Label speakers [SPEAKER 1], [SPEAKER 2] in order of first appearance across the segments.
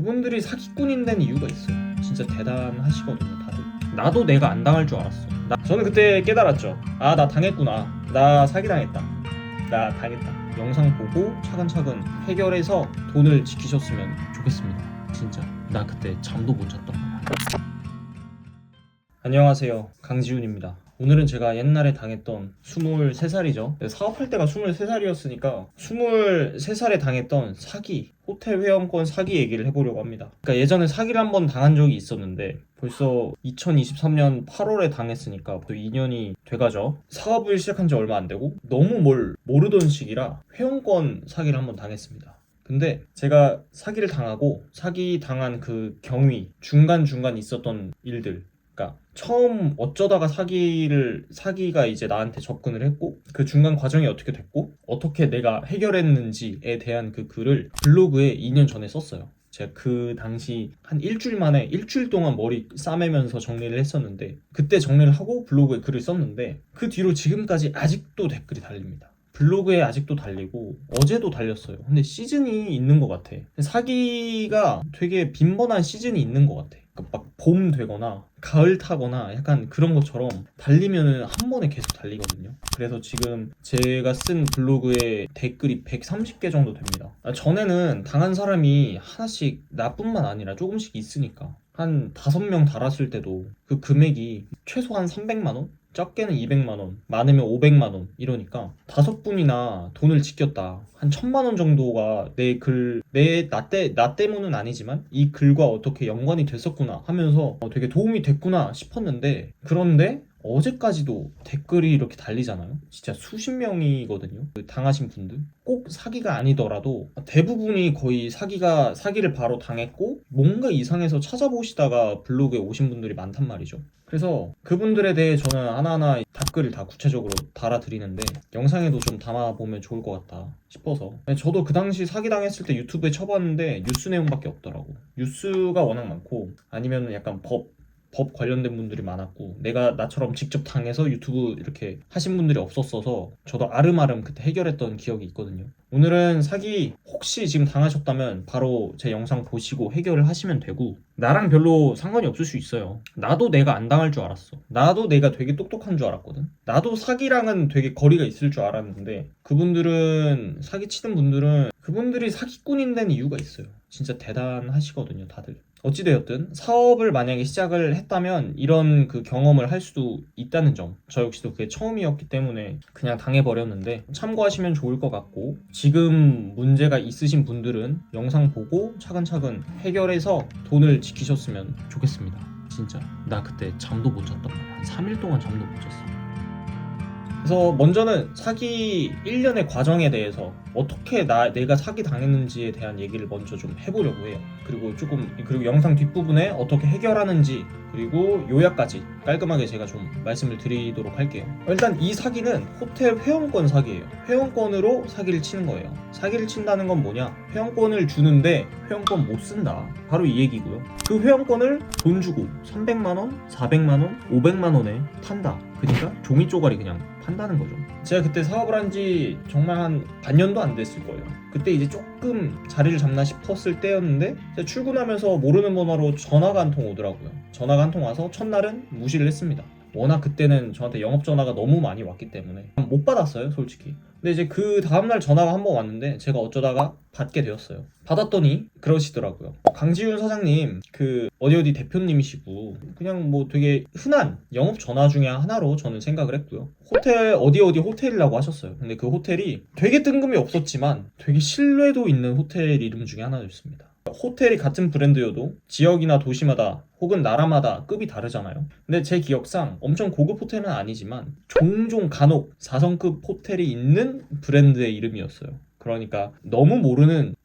[SPEAKER 1] 그분들이 사기꾼인 데는 이유가 있어요. 진짜 대단하시거든요, 다들. 나도 내가 안 당할 줄 알았어. 저는 그때 깨달았죠. 아, 나 당했구나. 나 사기당했다. 나 당했다. 영상 보고 차근차근 해결해서 돈을 지키셨으면 좋겠습니다. 진짜. 나 그때 잠도 못 잤던 거야. 안녕하세요, 강지훈입니다. 오늘은 제가 옛날에 당했던 23살이죠. 사업할 때가 23살이었으니까 23살에 당했던 사기, 호텔 회원권 사기 얘기를 해보려고 합니다. 그러니까 예전에 사기를 한번 당한 적이 있었는데 벌써 2023년 8월에 당했으니까 또 2년이 돼가죠. 사업을 시작한 지 얼마 안 되고 너무 뭘 모르던 시기라 회원권 사기를 한번 당했습니다. 근데 제가 사기를 당하고 사기 당한 그 경위, 중간중간 있었던 일들, 그러니까 처음 어쩌다가 사기가 이제 나한테 접근을 했고 그 중간 과정이 어떻게 됐고 어떻게 내가 해결했는지에 대한 그 글을 블로그에 2년 전에 썼어요. 제가 그 당시 한 일주일 동안 머리 싸매면서 정리를 했었는데 그때 정리를 하고 블로그에 글을 썼는데 그 뒤로 지금까지 아직도 댓글이 달립니다. 블로그에 아직도 달리고 어제도 달렸어요. 근데 시즌이 있는 것 같아. 사기가 되게 빈번한 시즌이 있는 것 같아. 막 봄 되거나 가을 타거나 약간 그런 것처럼 달리면은 한 번에 계속 달리거든요. 그래서 지금 제가 쓴 블로그에 댓글이 130개 정도 됩니다. 전에는 당한 사람이 하나씩 나뿐만 아니라 조금씩 있으니까 한 5명 달았을 때도 그 금액이 최소한 300만 원? 적게는 200만 원, 많으면 500만 원 이러니까 5분이나 돈을 지켰다. 한 1000만 원 정도가 나 때문은 아니지만 이 글과 어떻게 연관이 됐었구나 하면서 되게 도움이 됐구나 싶었는데 그런데 어제까지도 댓글이 이렇게 달리잖아요. 진짜 수십 명이거든요. 그 당하신 분들. 꼭 사기가 아니더라도 대부분이 거의 사기를 바로 당했고 뭔가 이상해서 찾아보시다가 블로그에 오신 분들이 많단 말이죠. 그래서 그분들에 대해 저는 하나하나 댓글을 다 구체적으로 달아드리는데 영상에도 좀 담아보면 좋을 것 같다 싶어서 저도 그 당시 사기당했을 때 유튜브에 쳐봤는데 뉴스 내용밖에 없더라고. 뉴스가 워낙 많고 아니면 약간 법 관련된 분들이 많았고 내가 나처럼 직접 당해서 유튜브 이렇게 하신 분들이 없었어서 저도 아름아름 그때 해결했던 기억이 있거든요. 오늘은 사기 혹시 지금 당하셨다면 바로 제 영상 보시고 해결을 하시면 되고 나랑 별로 상관이 없을 수 있어요. 나도 내가 안 당할 줄 알았어. 나도 내가 되게 똑똑한 줄 알았거든. 나도 사기랑은 되게 거리가 있을 줄 알았는데 사기치는 분들은 그분들이 사기꾼인 데는 이유가 있어요. 진짜 대단하시거든요, 다들. 어찌되었든 사업을 만약에 시작을 했다면 이런 그 경험을 할 수도 있다는 점, 저 역시도 그게 처음이었기 때문에 그냥 당해버렸는데 참고하시면 좋을 것 같고 지금 문제가 있으신 분들은 영상 보고 차근차근 해결해서 돈을 지키셨으면 좋겠습니다. 진짜 나 그때 잠도 못 잤던 거야. 한 3일 동안 잠도 못 잤어. 그래서 먼저는 사기 1년의 과정에 대해서 어떻게 내가 사기 당했는지에 대한 얘기를 먼저 좀 해보려고 해요. 그리고 영상 뒷부분에 어떻게 해결하는지 그리고 요약까지 깔끔하게 제가 좀 말씀을 드리도록 할게요. 일단 이 사기는 호텔 회원권 사기예요. 회원권으로 사기를 치는 거예요. 사기를 친다는 건 뭐냐? 회원권을 주는데 회원권 못 쓴다. 바로 이 얘기고요. 그 회원권을 돈 주고 300만원, 400만원, 500만원에 판다. 그러니까 종이 쪼가리 그냥 판다는 거죠. 제가 그때 사업을 한 지 정말 한 반년도 안 됐을 거예요. 그때 이제 조금 자리를 잡나 싶었을 때였는데 제가 출근하면서 모르는 번호로 전화가 한 통 오더라고요. 전화가 한 통 와서 첫날은 무시를 했습니다. 워낙 그때는 저한테 영업 전화가 너무 많이 왔기 때문에 못 받았어요, 솔직히. 근데 이제 그 다음날 전화가 한 번 왔는데 제가 어쩌다가 받게 되었어요. 받았더니 그러시더라고요. 강지훈 사장님 그 어디 대표님이시고 그냥 뭐 되게 흔한 영업 전화 중에 하나로 저는 생각을 했고요. 호텔 어디 호텔이라고 하셨어요. 근데 그 호텔이 되게 뜬금이 없었지만 되게 신뢰도 있는 호텔 이름 중에 하나였습니다. 호텔이 같은 브랜드여도 지역이나 도시마다 혹은 나라마다 급이 다르잖아요. 근데 제 기억상 엄청 고급 호텔은 아니지만 종종 간혹 4성급 호텔이 있는 브랜드의 이름이었어요. 그러니까 너무 모르는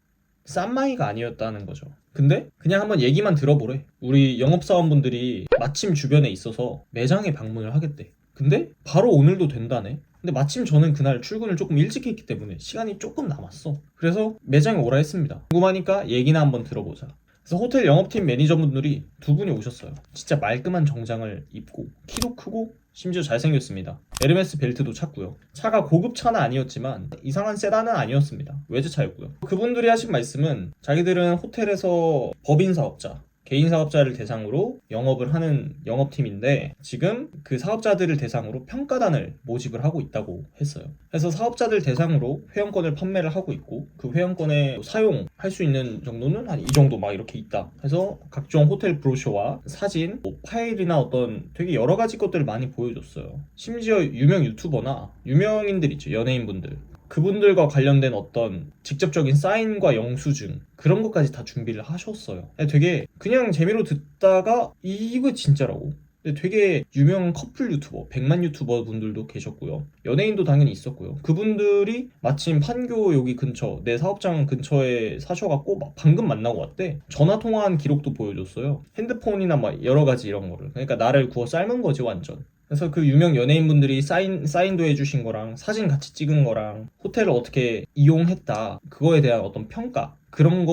[SPEAKER 1] 싼마이가 아니었다는 거죠. 근데 그냥 한번 얘기만 들어보래. 우리 영업사원분들이 마침 주변에 있어서 매장에 방문을 하겠대. 근데 바로 오늘도 된다네. 근데 마침 저는 그날 출근을 조금 일찍 했기 때문에 시간이 조금 남았어. 그래서 매장에 오라 했습니다. 궁금하니까 얘기나 한번 들어보자. 그래서 호텔 영업팀 매니저분들이 두 분이 오셨어요. 진짜 말끔한 정장을 입고 키도 크고 심지어 잘생겼습니다. 에르메스 벨트도 찼고요. 차가 고급 차는 아니었지만 이상한 세단은 아니었습니다. 외제차였고요. 그분들이 하신 말씀은 자기들은 호텔에서 법인 사업자, 개인 사업자를 대상으로 영업을 하는 영업팀인데 지금 그 사업자들을 대상으로 평가단을 모집을 하고 있다고 했어요. 그래서 사업자들 대상으로 회원권을 판매를 하고 있고 그 회원권에 사용할 수 있는 정도는 한 이 정도 막 이렇게 있다. 그래서 각종 호텔 브로셔와 사진, 파일이나 어떤 되게 여러 가지 것들을 많이 보여줬어요. 심지어 유명 유튜버나 유명인들 있죠. 연예인분들. 그분들과 관련된 어떤 직접적인 사인과 영수증 그런 것까지 다 준비를 하셨어요. 되게 그냥 재미로 듣다가 이거 진짜라고. 되게 유명 커플 유튜버, 100만 유튜버 분들도 계셨고요. 연예인도 당연히 있었고요. 그분들이 마침 판교 여기 근처, 내 사업장 근처에 사셔갖고 막 방금 만나고 왔대. 전화 통화한 기록도 보여줬어요. 핸드폰이나 막 여러 가지 이런 거를. 그러니까 나를 구워 삶은 거지 완전. 그래서 그 유명 연예인분들이 사인도 해주신 거랑 사진 같이 찍은 거랑 호텔을 어떻게 이용했다 그거에 대한 어떤 평가 그런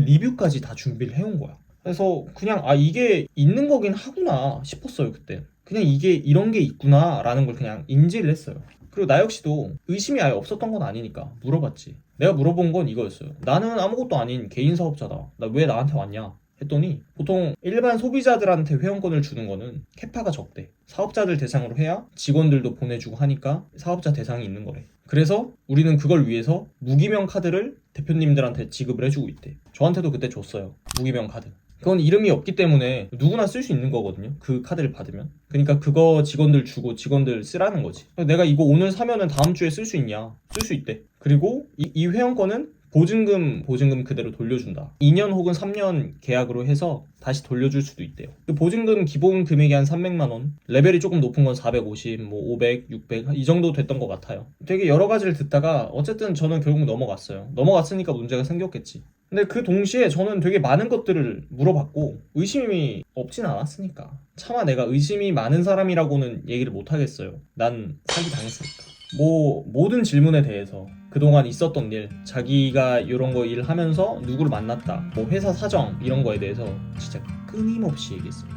[SPEAKER 1] 리뷰까지 다 준비를 해온 거야. 그래서 그냥 이게 있는 거긴 하구나 싶었어요. 그때 그냥 이게 이런 게 있구나 라는 걸 그냥 인지를 했어요. 그리고 나 역시도 의심이 아예 없었던 건 아니니까 물어봤지. 내가 물어본 건 이거였어요. 나는 아무것도 아닌 개인 사업자다. 나 왜 나한테 왔냐 했더니 보통 일반 소비자들한테 회원권을 주는 거는 캐파가 적대. 사업자들 대상으로 해야 직원들도 보내주고 하니까 사업자 대상이 있는 거래. 그래서 우리는 그걸 위해서 무기명 카드를 대표님들한테 지급을 해주고 있대. 저한테도 그때 줬어요. 무기명 카드. 그건 이름이 없기 때문에 누구나 쓸 수 있는 거거든요. 그 카드를 받으면. 그러니까 그거 직원들 주고 직원들 쓰라는 거지. 내가 이거 오늘 사면은 다음 주에 쓸 수 있냐? 쓸 수 있대. 그리고 이 회원권은 보증금 그대로 돌려준다. 2년 혹은 3년 계약으로 해서 다시 돌려줄 수도 있대요. 그 보증금 기본 금액이 한 300만 원, 레벨이 조금 높은 건 450, 500, 600 이 정도 됐던 것 같아요. 되게 여러 가지를 듣다가 어쨌든 저는 결국 넘어갔어요. 넘어갔으니까 문제가 생겼겠지. 근데 그 동시에 저는 되게 많은 것들을 물어봤고 의심이 없진 않았으니까. 차마 내가 의심이 많은 사람이라고는 얘기를 못 하겠어요. 난 사기 당했으니까. 모든 질문에 대해서 그동안 있었던 일, 자기가 이런 거 일하면서 누구를 만났다, 회사 사정 이런 거에 대해서 진짜 끊임없이 얘기했어요.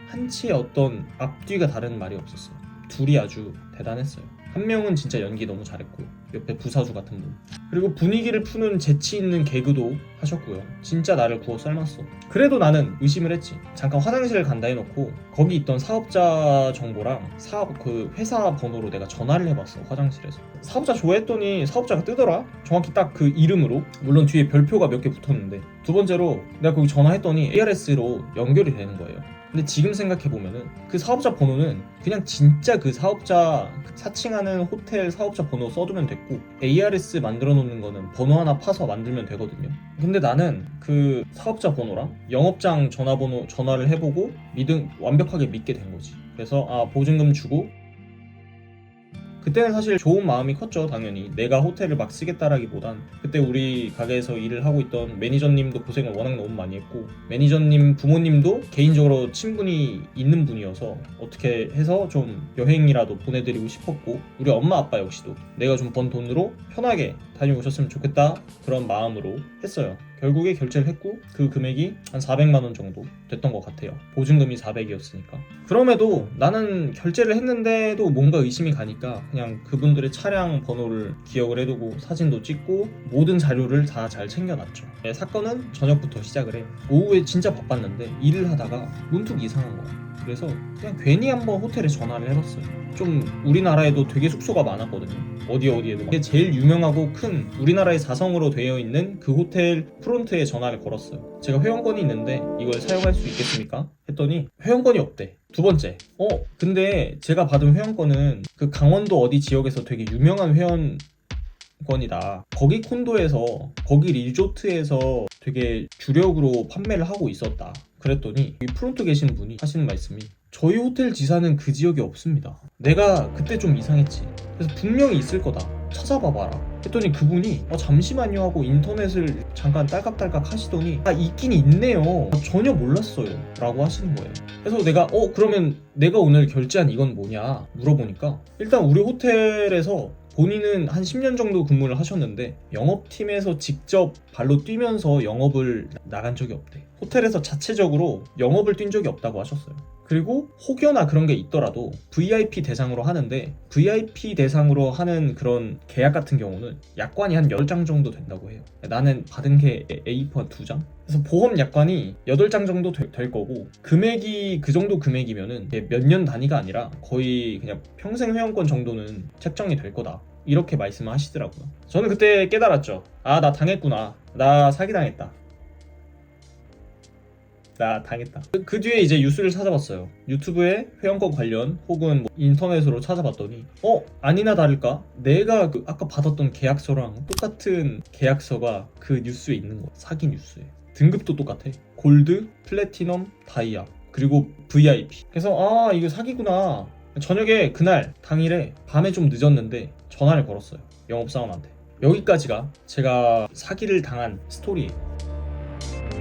[SPEAKER 1] 한치의 어떤 앞뒤가 다른 말이 없었어요. 둘이 아주 대단했어요. 한 명은 진짜 연기 너무 잘했고요. 옆에 부사주 같은 분. 그리고 분위기를 푸는 재치 있는 개그도 하셨고요. 진짜 나를 구워 삶았어. 그래도 나는 의심을 했지. 잠깐 화장실을 간다 해놓고 거기 있던 사업자 정보랑 그 회사 번호로 내가 전화를 해봤어. 화장실에서. 사업자 좋아했더니 사업자가 뜨더라. 정확히 딱 그 이름으로. 물론 뒤에 별표가 몇 개 붙었는데. 두 번째로 내가 거기 전화했더니 ARS로 연결이 되는 거예요. 근데 지금 생각해보면은 그 사업자 번호는 그냥 진짜 그 사업자 사칭하는 호텔 사업자 번호 써두면 됐고 ARS 만들어 놓는 거는 번호 하나 파서 만들면 되거든요. 근데 나는 그 사업자 번호랑 영업장 전화번호 전화를 해보고 완벽하게 믿게 된 거지. 그래서 보증금 주고 그때는 사실 좋은 마음이 컸죠. 당연히 내가 호텔을 막 쓰겠다라기보단 그때 우리 가게에서 일을 하고 있던 매니저님도 고생을 워낙 너무 많이 했고 매니저님 부모님도 개인적으로 친분이 있는 분이어서 어떻게 해서 좀 여행이라도 보내드리고 싶었고 우리 엄마 아빠 역시도 내가 좀 번 돈으로 편하게 다녀오셨으면 좋겠다 그런 마음으로 했어요. 결국에 결제를 했고 그 금액이 한 400만 원 정도 됐던 것 같아요. 보증금이 400이었으니까. 그럼에도 나는 결제를 했는데도 뭔가 의심이 가니까 그냥 그분들의 차량 번호를 기억을 해두고 사진도 찍고 모든 자료를 다 잘 챙겨놨죠. 사건은 저녁부터 시작을 해. 오후에 진짜 바빴는데 일을 하다가 문득 이상한 거야. 그래서 그냥 괜히 한번 호텔에 전화를 해봤어요. 좀 우리나라에도 되게 숙소가 많았거든요. 어디에도. 이게 제일 유명하고 큰 우리나라의 4성으로 되어 있는 그 호텔 프론트에 전화를 걸었어요. 제가 회원권이 있는데 이걸 사용할 수 있겠습니까? 했더니 회원권이 없대. 두 번째, 근데 제가 받은 회원권은 그 강원도 어디 지역에서 되게 유명한 회원권이다. 거기 콘도에서 거기 리조트에서 되게 주력으로 판매를 하고 있었다. 그랬더니 이 프론트 계신 분이 하시는 말씀이 저희 호텔 지사는 그 지역에 없습니다. 내가 그때 좀 이상했지. 그래서 분명히 있을 거다. 찾아봐봐라. 했더니 그분이 잠시만요 하고 인터넷을 잠깐 딸깍딸깍 하시더니 있긴 있네요. 전혀 몰랐어요 라고 하시는 거예요. 그래서 내가 그러면 내가 오늘 결제한 이건 뭐냐 물어보니까 일단 우리 호텔에서 본인은 한 10년 정도 근무를 하셨는데 영업팀에서 직접 발로 뛰면서 영업을 나간 적이 없대. 호텔에서 자체적으로 영업을 뛴 적이 없다고 하셨어요. 그리고 혹여나 그런 게 있더라도 VIP 대상으로 하는데 VIP 대상으로 하는 그런 계약 같은 경우는 약관이 한 10장 정도 된다고 해요. 나는 받은 게 A4 2장? 그래서 보험 약관이 8장 정도 될 거고 금액이 그 정도 금액이면은 몇 년 단위가 아니라 거의 그냥 평생 회원권 정도는 책정이 될 거다. 이렇게 말씀을 하시더라고요. 저는 그때 깨달았죠. 아, 나 당했구나. 나 사기당했다. 나 당했다. 그 뒤에 이제 뉴스를 찾아봤어요. 유튜브에 회원권 관련 혹은 뭐 인터넷으로 찾아봤더니 아니나 다를까 내가 그 아까 받았던 계약서랑 똑같은 계약서가 그 뉴스에 있는 거. 사기 뉴스에 등급도 똑같아. 골드, 플래티넘, 다이아 그리고 VIP. 그래서 아, 이거 사기구나. 저녁에 그날 당일에 밤에 좀 늦었는데 전화를 걸었어요. 영업사원한테. 여기까지가 제가 사기를 당한 스토리예요.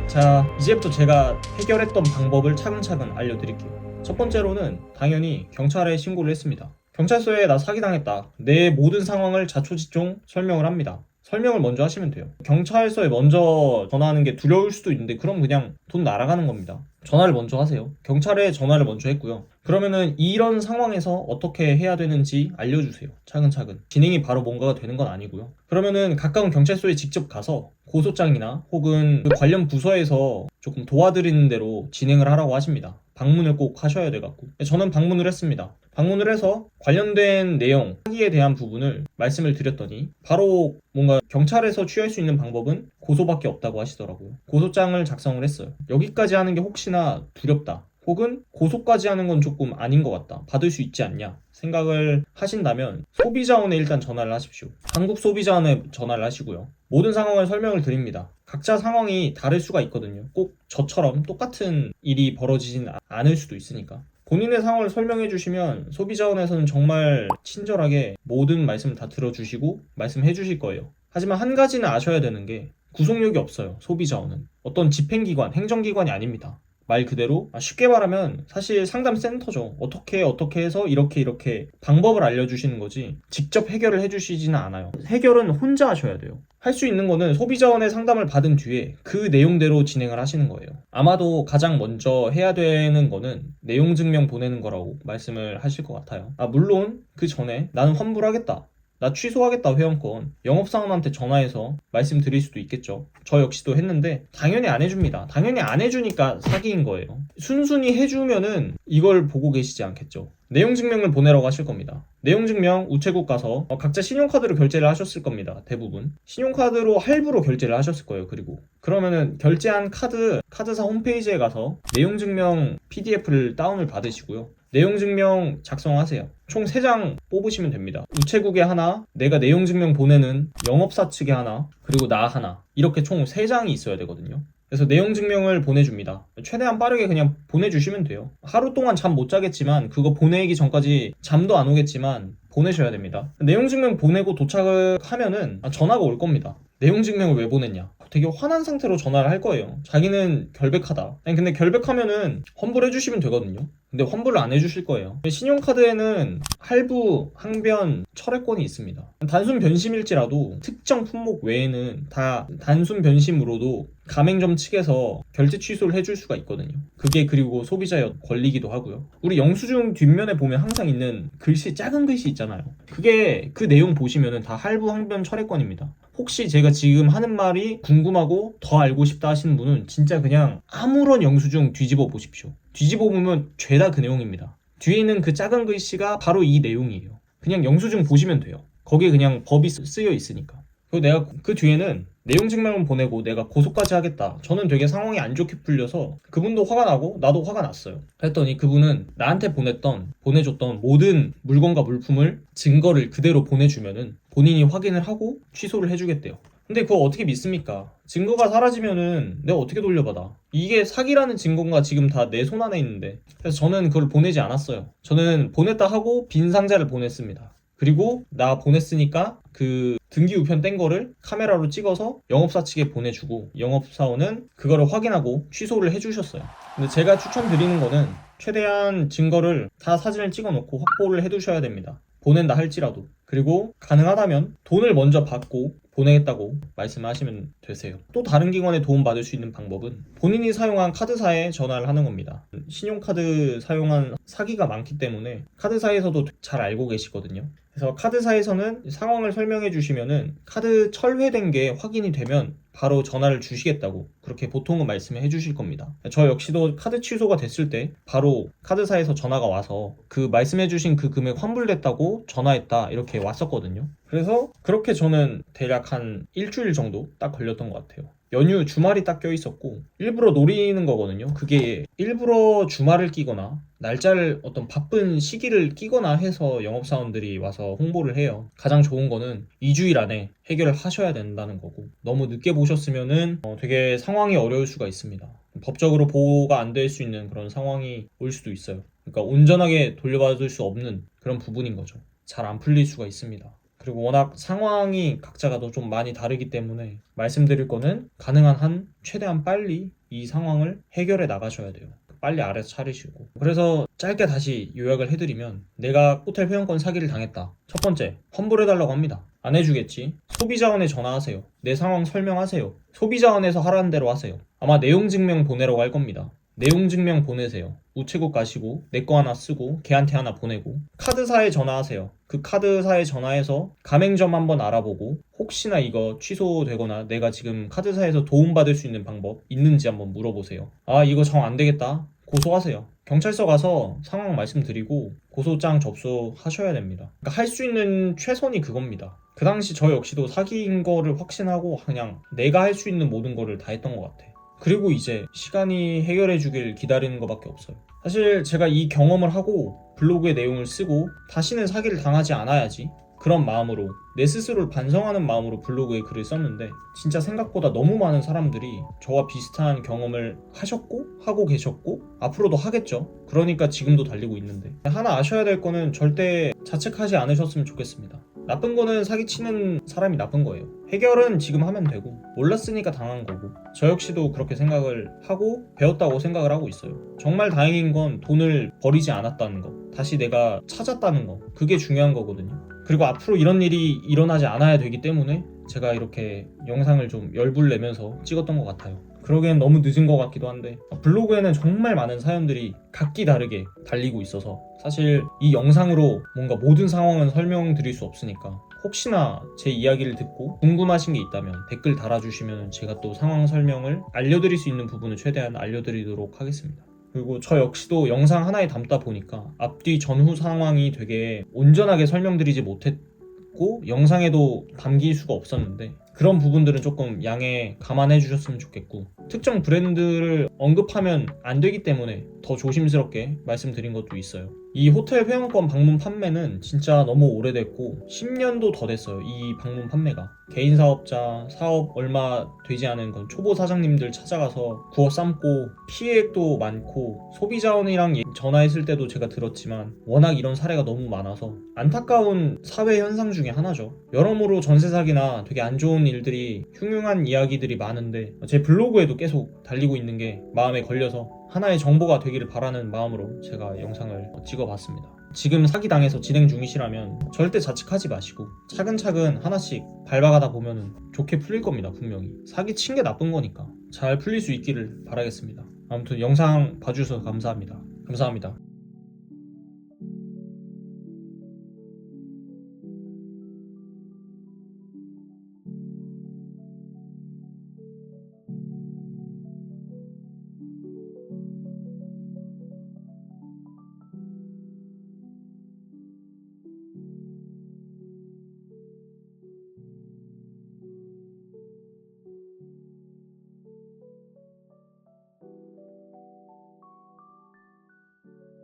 [SPEAKER 1] 자, 이제부터 제가 해결했던 방법을 차근차근 알려드릴게요. 첫 번째로는 당연히 경찰에 신고를 했습니다. 경찰서에 나 사기당했다. 내 모든 상황을 자초지종 설명을 합니다. 설명을 먼저 하시면 돼요. 경찰서에 먼저 전화하는 게 두려울 수도 있는데 그럼 그냥 돈 날아가는 겁니다. 전화를 먼저 하세요. 경찰에 전화를 먼저 했고요. 그러면은 이런 상황에서 어떻게 해야 되는지 알려주세요. 차근차근. 진행이 바로 뭔가가 되는 건 아니고요. 그러면은 가까운 경찰서에 직접 가서 고소장이나 혹은 그 관련 부서에서 조금 도와드리는 대로 진행을 하라고 하십니다. 방문을 꼭 하셔야 돼갖고. 저는 방문을 했습니다. 방문을 해서 관련된 내용, 사기에 대한 부분을 말씀을 드렸더니 바로 뭔가 경찰에서 취할 수 있는 방법은 고소밖에 없다고 하시더라고요. 고소장을 작성을 했어요. 여기까지 하는 게 혹시나 두렵다. 혹은 고소까지 하는 건 조금 아닌 것 같다. 받을 수 있지 않냐 생각을 하신다면 소비자원에 일단 전화를 하십시오. 한국 소비자원에 전화를 하시고요. 모든 상황을 설명을 드립니다. 각자 상황이 다를 수가 있거든요. 꼭 저처럼 똑같은 일이 벌어지진 않을 수도 있으니까. 본인의 상황을 설명해 주시면 소비자원에서는 정말 친절하게 모든 말씀 다 들어주시고 말씀해 주실 거예요. 하지만 한 가지는 아셔야 되는 게 구속력이 없어요. 소비자원은. 어떤 집행기관, 행정기관이 아닙니다. 말 그대로 쉽게 말하면 사실 상담센터죠. 어떻게 해서 이렇게 방법을 알려주시는 거지 직접 해결을 해주시지는 않아요. 해결은 혼자 하셔야 돼요. 할 수 있는 거는 소비자원의 상담을 받은 뒤에 그 내용대로 진행을 하시는 거예요. 아마도 가장 먼저 해야 되는 거는 내용 증명 보내는 거라고 말씀을 하실 것 같아요. 물론 그 전에 나는 환불하겠다. 나 취소하겠다 회원권. 영업사원한테 전화해서 말씀드릴 수도 있겠죠. 저 역시도 했는데 당연히 안 해줍니다. 당연히 안 해주니까 사기인 거예요. 순순히 해주면은 이걸 보고 계시지 않겠죠. 내용 증명을 보내라고 하실 겁니다. 내용 증명 우체국 가서 각자 신용카드로 결제를 하셨을 겁니다. 대부분 신용카드로 할부로 결제를 하셨을 거예요. 그리고 그러면은 결제한 카드사 홈페이지에 가서 내용 증명 PDF를 다운을 받으시고요. 내용 증명 작성하세요. 총 3장 뽑으시면 됩니다. 우체국에 하나, 내가 내용 증명 보내는 영업사 측에 하나, 그리고 나 하나. 이렇게 총 3장이 있어야 되거든요. 그래서 내용 증명을 보내줍니다. 최대한 빠르게 그냥 보내주시면 돼요. 하루 동안 잠 못 자겠지만 그거 보내기 전까지 잠도 안 오겠지만 보내셔야 됩니다. 내용 증명 보내고 도착을 하면은 전화가 올 겁니다. 내용 증명을 왜 보냈냐? 되게 화난 상태로 전화를 할 거예요. 자기는 결백하다. 아니 근데 결백하면은 환불해 주시면 되거든요. 근데 환불을 안 해주실 거예요. 신용카드에는 할부, 항변, 철회권이 있습니다. 단순 변심일지라도 특정 품목 외에는 다 단순 변심으로도 가맹점 측에서 결제 취소를 해줄 수가 있거든요. 그게 그리고 소비자의 권리기도 하고요. 우리 영수증 뒷면에 보면 항상 있는 글씨, 작은 글씨 있잖아요. 그게 그 내용 보시면은 다 할부, 항변, 철회권입니다. 혹시 제가 지금 하는 말이 궁금하고 더 알고 싶다 하시는 분은 진짜 그냥 아무런 영수증 뒤집어 보십시오. 뒤집어 보면 죄다 그 내용입니다. 뒤에 있는 그 작은 글씨가 바로 이 내용이에요. 그냥 영수증 보시면 돼요. 거기에 그냥 법이 쓰여 있으니까. 그리고 내가 그 뒤에는 내용 증명을 보내고 내가 고소까지 하겠다. 저는 되게 상황이 안 좋게 풀려서 그분도 화가 나고 나도 화가 났어요. 그랬더니 그분은 나한테 보내줬던 모든 물건과 물품을 증거를 그대로 보내주면은 본인이 확인을 하고 취소를 해주겠대요. 근데 그거 어떻게 믿습니까? 증거가 사라지면은 내가 어떻게 돌려받아? 이게 사기라는 증거가 지금 다 내 손 안에 있는데. 그래서 저는 그걸 보내지 않았어요. 저는 보냈다 하고 빈 상자를 보냈습니다. 그리고 나 보냈으니까 그 등기 우편 뗀 거를 카메라로 찍어서 영업사 측에 보내주고 영업사원은 그거를 확인하고 취소를 해주셨어요. 근데 제가 추천드리는 거는 최대한 증거를 다 사진을 찍어놓고 확보를 해두셔야 됩니다. 보낸다 할지라도. 그리고 가능하다면 돈을 먼저 받고 보내겠다고 말씀하시면 되세요. 또 다른 기관에 도움 받을 수 있는 방법은 본인이 사용한 카드사에 전화를 하는 겁니다. 신용카드 사용한 사기가 많기 때문에 카드사에서도 잘 알고 계시거든요. 그래서 카드사에서는 상황을 설명해 주시면은 카드 철회된 게 확인이 되면 바로 전화를 주시겠다고 그렇게 보통은 말씀해 주실 겁니다. 저 역시도 카드 취소가 됐을 때 바로 카드사에서 전화가 와서 그 말씀해 주신 그 금액 환불됐다고 전화했다 이렇게 왔었거든요. 그래서 그렇게 저는 대략 한 일주일 정도 딱 걸렸던 것 같아요. 연휴 주말이 딱 껴있었고 일부러 노리는 거거든요. 그게 일부러 주말을 끼거나 날짜를 어떤 바쁜 시기를 끼거나 해서 영업사원들이 와서 홍보를 해요. 가장 좋은 거는 2주일 안에 해결을 하셔야 된다는 거고 너무 늦게 보셨으면은 되게 상황이 어려울 수가 있습니다. 법적으로 보호가 안 될 수 있는 그런 상황이 올 수도 있어요. 그러니까 온전하게 돌려받을 수 없는 그런 부분인 거죠. 잘 안 풀릴 수가 있습니다. 그리고 워낙 상황이 각자가 좀 많이 다르기 때문에 말씀드릴 거는 가능한 한 최대한 빨리 이 상황을 해결해 나가셔야 돼요. 빨리 알아서 차리시고. 그래서 짧게 다시 요약을 해드리면 내가 호텔 회원권 사기를 당했다. 첫 번째, 환불해달라고 합니다. 안 해주겠지. 소비자원에 전화하세요. 내 상황 설명하세요. 소비자원에서 하라는 대로 하세요. 아마 내용 증명 보내라고 할 겁니다. 내용 증명 보내세요. 우체국 가시고 내 거 하나 쓰고 걔한테 하나 보내고 카드사에 전화하세요. 그 카드사에 전화해서 가맹점 한번 알아보고 혹시나 이거 취소되거나 내가 지금 카드사에서 도움받을 수 있는 방법 있는지 한번 물어보세요. 아 이거 정 안 되겠다. 고소하세요. 경찰서 가서 상황 말씀드리고 고소장 접수하셔야 됩니다. 그러니까 할 수 있는 최선이 그겁니다. 그 당시 저 역시도 사기인 거를 확신하고 그냥 내가 할 수 있는 모든 거를 다 했던 것 같아. 그리고 이제 시간이 해결해 주길 기다리는 것밖에 없어요. 사실 제가 이 경험을 하고 블로그에 내용을 쓰고 다시는 사기를 당하지 않아야지 그런 마음으로 내 스스로를 반성하는 마음으로 블로그에 글을 썼는데 진짜 생각보다 너무 많은 사람들이 저와 비슷한 경험을 하셨고 하고 계셨고 앞으로도 하겠죠. 그러니까 지금도 달리고 있는데 하나 아셔야 될 거는 절대 자책하지 않으셨으면 좋겠습니다. 나쁜 거는 사기치는 사람이 나쁜 거예요. 해결은 지금 하면 되고 몰랐으니까 당한 거고 저 역시도 그렇게 생각을 하고 배웠다고 생각을 하고 있어요. 정말 다행인 건 돈을 버리지 않았다는 거 다시 내가 찾았다는 거 그게 중요한 거거든요. 그리고 앞으로 이런 일이 일어나지 않아야 되기 때문에 제가 이렇게 영상을 좀 열불 내면서 찍었던 것 같아요. 그러기엔 너무 늦은 것 같기도 한데 블로그에는 정말 많은 사연들이 각기 다르게 달리고 있어서 사실 이 영상으로 뭔가 모든 상황은 설명드릴 수 없으니까 혹시나 제 이야기를 듣고 궁금하신 게 있다면 댓글 달아주시면 제가 또 상황 설명을 알려드릴 수 있는 부분을 최대한 알려드리도록 하겠습니다. 그리고 저 역시도 영상 하나에 담다 보니까 앞뒤 전후 상황이 되게 온전하게 설명드리지 못했고 영상에도 담길 수가 없었는데 그런 부분들은 조금 양해 감안해 주셨으면 좋겠고 특정 브랜드를 언급하면 안 되기 때문에 더 조심스럽게 말씀드린 것도 있어요. 이 호텔 회원권 방문 판매는 진짜 너무 오래됐고 10년도 더 됐어요. 이 방문 판매가 개인 사업자 사업 얼마 되지 않은 건 초보 사장님들 찾아가서 구워 삶고 피해액도 많고 소비자원이랑 전화했을 때도 제가 들었지만 워낙 이런 사례가 너무 많아서 안타까운 사회 현상 중에 하나죠. 여러모로 전세 사기나 되게 안 좋은 일들이 흉흉한 이야기들이 많은데 제 블로그에도 계속 달리고 있는 게 마음에 걸려서 하나의 정보가 되기를 바라는 마음으로 제가 영상을 찍어봤습니다. 지금 사기당해서 진행 중이시라면 절대 자책하지 마시고 차근차근 하나씩 밟아가다 보면 좋게 풀릴 겁니다. 분명히 사기친 게 나쁜 거니까 잘 풀릴 수 있기를 바라겠습니다. 아무튼 영상 봐주셔서 감사합니다.